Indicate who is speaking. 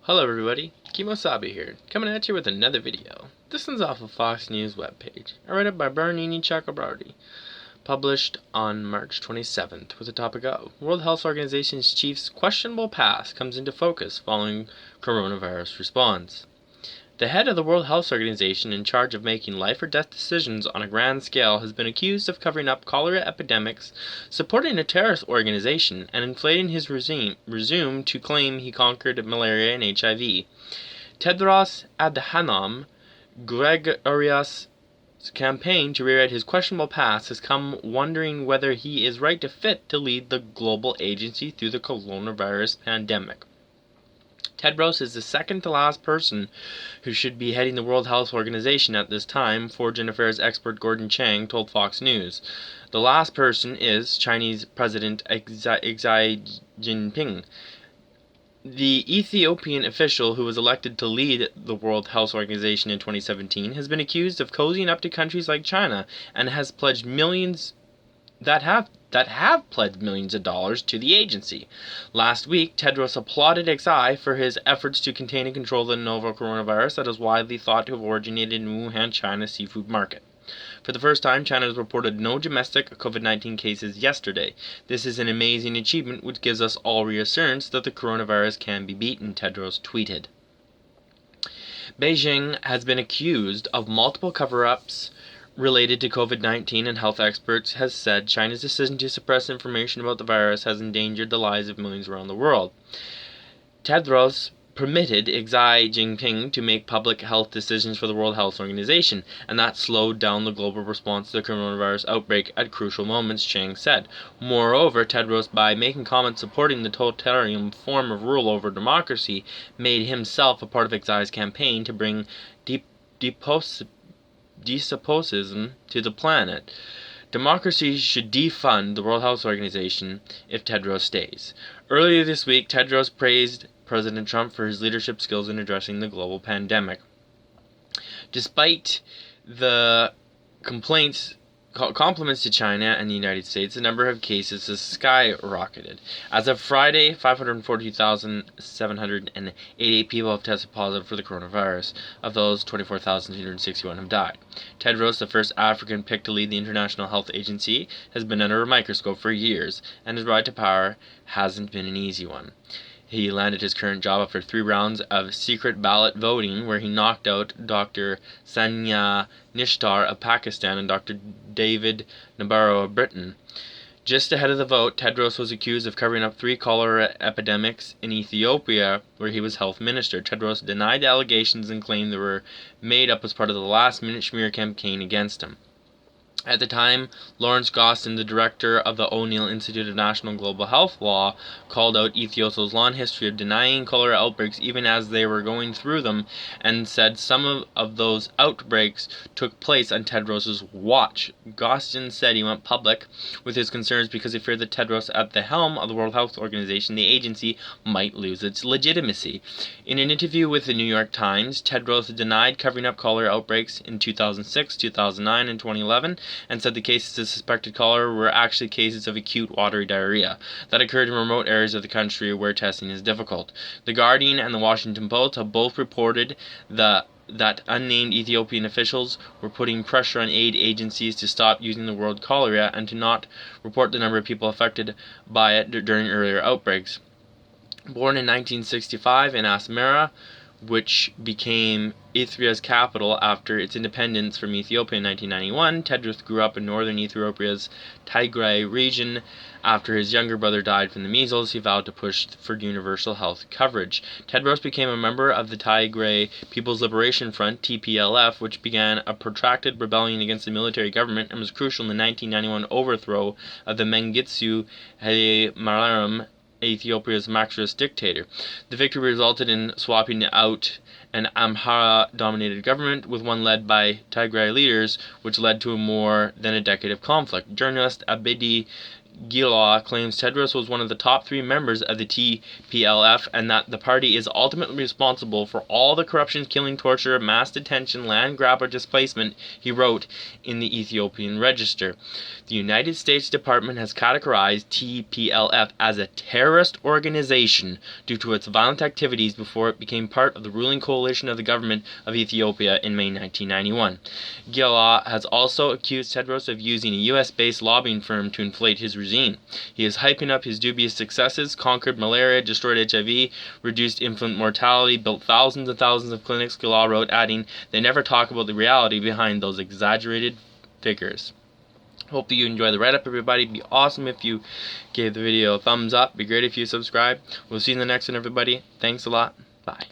Speaker 1: Hello everybody, Kemo Sabi here, coming at you with another video. This one's off of Fox News webpage. I read it by Barnini Chakraborty, published on March 27th, with the topic of World Health Organization's chief's questionable past comes into focus following coronavirus response. The head of the World Health Organization, in charge of making life or death decisions on a grand scale, has been accused of covering up cholera epidemics, supporting a terrorist organization, and inflating his resume to claim he conquered malaria and HIV. Tedros Adhanom Ghegreyesus' campaign to rewrite his questionable past has come wondering whether he is right to lead the global agency through the coronavirus pandemic. Tedros is the second to last person who should be heading the World Health Organization at this time, Foreign Affairs expert Gordon Chang told Fox News. The last person is Chinese President Xi Jinping. The Ethiopian official who was elected to lead the World Health Organization in 2017 has been accused of cozying up to countries like China and has pledged millions that have pledged millions of dollars to the agency. Last week, Tedros applauded Xi for his efforts to contain and control the novel coronavirus that is widely thought to have originated in Wuhan, China's seafood market. For the first time, China has reported no domestic COVID-19 cases yesterday. This is an amazing achievement which gives us all reassurance that the coronavirus can be beaten, Tedros tweeted. Beijing has been accused of multiple cover-ups related to COVID-19, and health experts has said China's decision to suppress information about the virus has endangered the lives of millions around the world. Tedros permitted Xi Jinping to make public health decisions for the World Health Organization, and that slowed down the global response to the coronavirus outbreak at crucial moments, Chang said. Moreover, Tedros, by making comments supporting the totalitarian form of rule over democracy, made himself a part of Xi's campaign to bring despotism to the planet. Democracy should defund the World Health Organization if Tedros stays. Earlier this week, Tedros praised President Trump for his leadership skills in addressing the global pandemic. Despite the compliments to China and the United States, the number of cases has skyrocketed. As of Friday, 542,788 people have tested positive for the coronavirus. Of those, 24,261 have died. Tedros, the first African picked to lead the International Health Agency, has been under a microscope for years, and his ride to power hasn't been an easy one. He landed his current job after 3 rounds of secret ballot voting, where he knocked out Dr. Sania Nishtar of Pakistan and Dr. David Nabarro of Britain. Just ahead of the vote, Tedros was accused of covering up 3 cholera epidemics in Ethiopia, where he was health minister. Tedros denied the allegations and claimed they were made up as part of the last-minute smear campaign against him. At the time, Lawrence Gostin, the director of the O'Neill Institute of National Global Health Law, called out Ethiopia's long history of denying cholera outbreaks even as they were going through them, and said some of those outbreaks took place on Tedros' watch. Gostin said he went public with his concerns because he feared that Tedros, at the helm of the World Health Organization, the agency, might lose its legitimacy. In an interview with the New York Times, Tedros denied covering up cholera outbreaks in 2006, 2009, and 2011, and said the cases of suspected cholera were actually cases of acute watery diarrhea that occurred in remote areas of the country where testing is difficult. The Guardian and the Washington Post have both reported that unnamed Ethiopian officials were putting pressure on aid agencies to stop using the word cholera and to not report the number of people affected by it during earlier outbreaks. Born in 1965 in Asmara, which became Eritrea's capital after its independence from Ethiopia in 1991, Tedros grew up in northern Ethiopia's Tigray region. After his younger brother died from the measles, he vowed to push for universal health coverage. Tedros became a member of the Tigray People's Liberation Front, T.P.L.F, which began a protracted rebellion against the military government and was crucial in the 1991 overthrow of the Mengistu Haile Mariam, Ethiopia's Marxist dictator. The victory resulted in swapping out an Amhara-dominated government with one led by Tigray leaders, which led to more than a decade of conflict. Journalist Abedi Ghegreyesus claims Tedros was one of the top 3 members of the T.P.L.F. and that the party is ultimately responsible for all the corruption, killing, torture, mass detention, land grab, or displacement, he wrote in the Ethiopian Registrar. The United States Department has categorized T.P.L.F. as a terrorist organization due to its violent activities before it became part of the ruling coalition of the government of Ethiopia in May 1991. Ghegreyesus has also accused Tedros of using a US-based lobbying firm to inflate his regime. He is hyping up his dubious successes: conquered malaria, destroyed HIV, reduced infant mortality, built thousands and thousands of clinics, Ghegreyesus wrote, adding, "They never talk about the reality behind those exaggerated figures." Hope you enjoy the write-up, everybody. It'd be awesome if you gave the video a thumbs up. It'd be great if you subscribe. We'll see you in the next one, everybody. Thanks a lot. Bye.